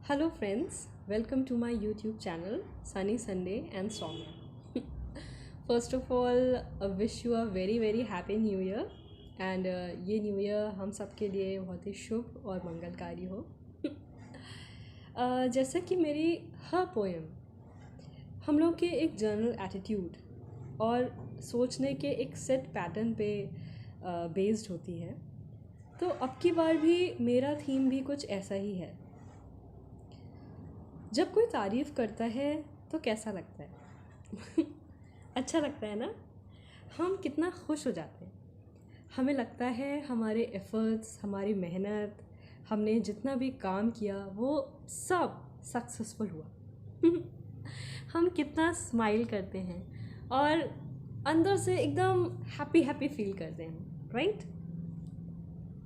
Hello, friends. Welcome to my YouTube channel, Sunny Sunday and Soumya. First of all, I wish you a very happy New Year. And ये new year हम सब के लिए बहुत ही शुभ और मंगलकारी हो। जैसा कि मेरी हर पोएम हम लोग के एक जनरल एटीट्यूड और सोचने के एक सेट पैटर्न पे बेस्ड होती है, तो अब की बार भी मेरा थीम भी कुछ ऐसा ही है। जब कोई तारीफ़ करता है तो कैसा लगता है? अच्छा लगता है ना? हम कितना खुश हो जाते हैं। हमें लगता है हमारे एफ़र्ट्स, हमारी मेहनत, हमने जितना भी काम किया वो सब सक्सेसफुल हुआ। हम कितना स्माइल करते हैं और अंदर से एकदम हैप्पी फील करते हैं, राइट?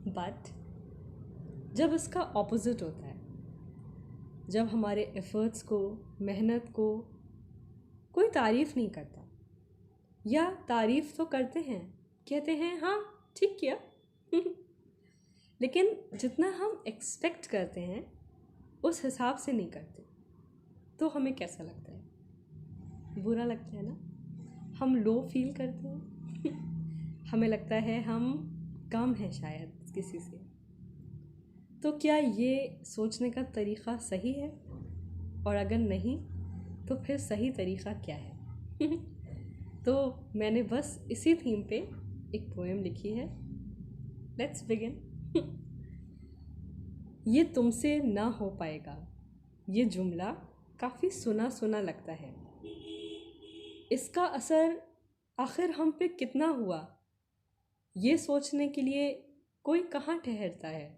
बट जब इसका ऑपोजिट होता है, जब हमारे एफ़र्ट्स को, मेहनत को कोई तारीफ़ नहीं करता, या तारीफ़ तो करते हैं, कहते हैं हाँ ठीक किया, लेकिन जितना हम एक्सपेक्ट करते हैं उस हिसाब से नहीं करते, तो हमें कैसा लगता है? बुरा लगता है ना? हम लो फील करते हैं। हमें लगता है हम कम हैं शायद किसी से। तो क्या ये सोचने का तरीक़ा सही है? और अगर नहीं तो फिर सही तरीक़ा क्या है? तो मैंने बस इसी थीम पे एक पोएम लिखी है। Let's begin. ये तुमसे ना हो पाएगा, ये जुमला काफ़ी सुना सुना लगता है। इसका असर आखिर हम पे कितना हुआ, ये सोचने के लिए कोई कहाँ ठहरता है।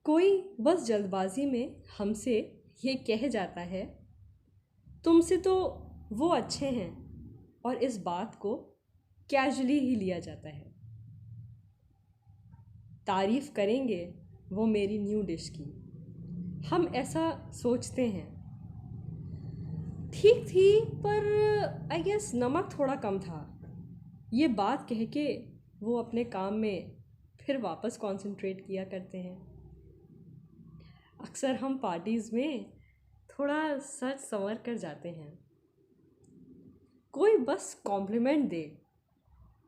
कोई बस जल्दबाजी में हमसे ये कह जाता है, तुमसे तो वो अच्छे हैं, और इस बात को कैजुअली ही लिया जाता है। तारीफ़ करेंगे वो मेरी न्यू डिश की, हम ऐसा सोचते हैं। ठीक थी पर आई गेस नमक थोड़ा कम था, ये बात कह के वो अपने काम में फिर वापस कंसंट्रेट किया करते हैं। अक्सर हम पार्टीज़ में थोड़ा सच संवर कर जाते हैं। कोई बस कॉम्प्लीमेंट दे,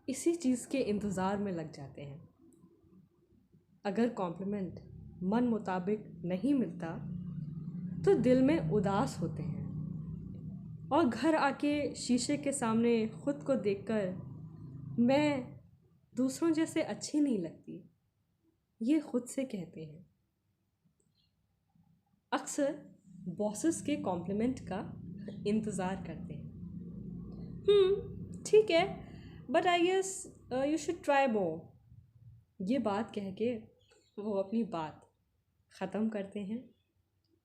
इसी चीज़ के इंतज़ार में लग जाते हैं। अगर कॉम्प्लीमेंट मन मुताबिक नहीं मिलता तो दिल में उदास होते हैं, और घर आके शीशे के सामने ख़ुद को देखकर मैं दूसरों जैसे अच्छी नहीं लगती, ये ख़ुद से कहते हैं। अक्सर बॉसेस के कॉम्प्लीमेंट का इंतज़ार करते हैं। ठीक है, but I guess you should try more, ये बात कह के वो अपनी बात ख़त्म करते हैं,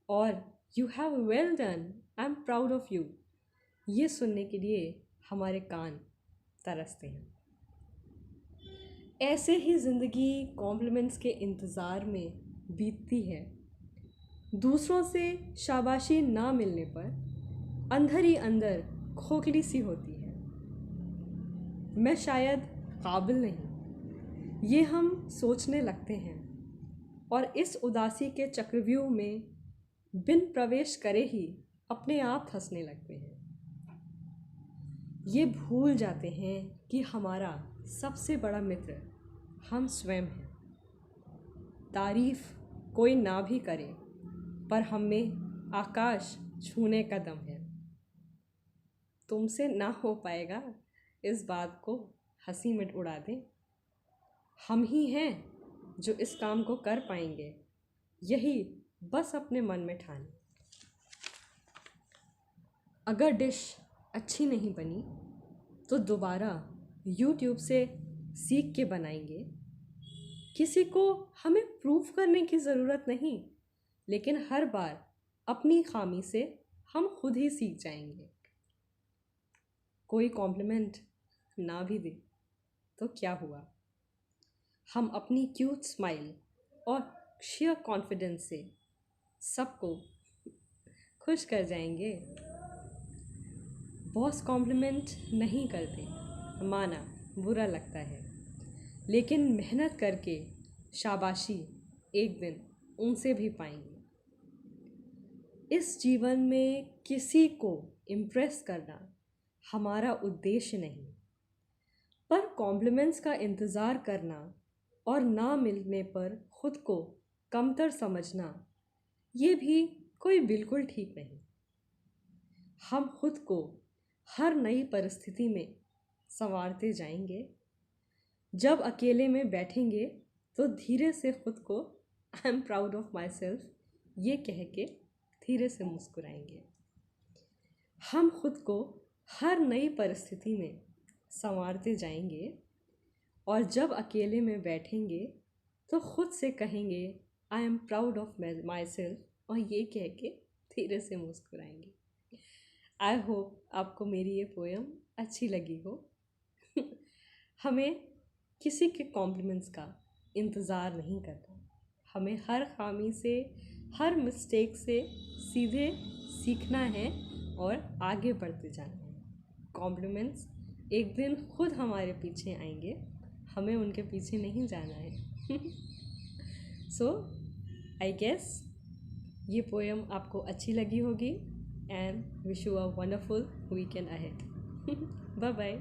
और you have well done, I am proud of you, ये सुनने के लिए हमारे कान तरसते हैं। ऐसे ही ज़िंदगी कॉम्प्लीमेंट्स के इंतज़ार में बीतती है। दूसरों से शाबाशी ना मिलने पर अंदर ही अंदर खोखली सी होती है। मैं शायद काबिल नहीं, ये हम सोचने लगते हैं, और इस उदासी के चक्रव्यूह में बिन प्रवेश करे ही अपने आप फंसने लगते हैं। ये भूल जाते हैं कि हमारा सबसे बड़ा मित्र हम स्वयं हैं। तारीफ़ कोई ना भी करे, पर हम में आकाश छूने का दम है। तुमसे ना हो पाएगा, इस बात को हंसी में उड़ा दें। हम ही हैं जो इस काम को कर पाएंगे, यही बस अपने मन में ठाने। अगर डिश अच्छी नहीं बनी तो दोबारा YouTube से सीख के बनाएंगे। किसी को हमें प्रूफ करने की ज़रूरत नहीं, लेकिन हर बार अपनी खामी से हम खुद ही सीख जाएंगे। कोई कॉम्प्लीमेंट ना भी दे तो क्या हुआ, हम अपनी क्यूट स्माइल और शेयर कॉन्फिडेंस से सबको खुश कर जाएंगे। बॉस कॉम्प्लीमेंट नहीं करते, माना बुरा लगता है, लेकिन मेहनत करके शाबाशी एक दिन उनसे भी पाएंगे। इस जीवन में किसी को इम्प्रेस करना हमारा उद्देश्य नहीं, पर कॉम्प्लीमेंट्स का इंतज़ार करना और ना मिलने पर खुद को कमतर समझना, ये भी कोई बिल्कुल ठीक नहीं। हम खुद को हर नई परिस्थिति में संवारते जाएंगे। जब अकेले में बैठेंगे तो धीरे से खुद को I am proud of my self ये कह के धीरे से मुस्कुराएंगे। हम खुद को हर नई परिस्थिति में संवारते जाएंगे और जब अकेले में बैठेंगे तो खुद से कहेंगे I am proud of my self और ये कह के धीरे से मुस्कुराएंगे। आई होप आपको मेरी ये पोएम अच्छी लगी हो। हमें किसी के कॉम्प्लीमेंट्स का इंतज़ार नहीं करना। हमें हर खामी से, हर मिस्टेक से सीधे सीखना है और आगे बढ़ते जाना है। कॉम्प्लीमेंट्स एक दिन खुद हमारे पीछे आएंगे, हमें उनके पीछे नहीं जाना है। सो आई गेस ये पोएम आपको अच्छी लगी होगी and wish you a wonderful weekend ahead. Bye bye.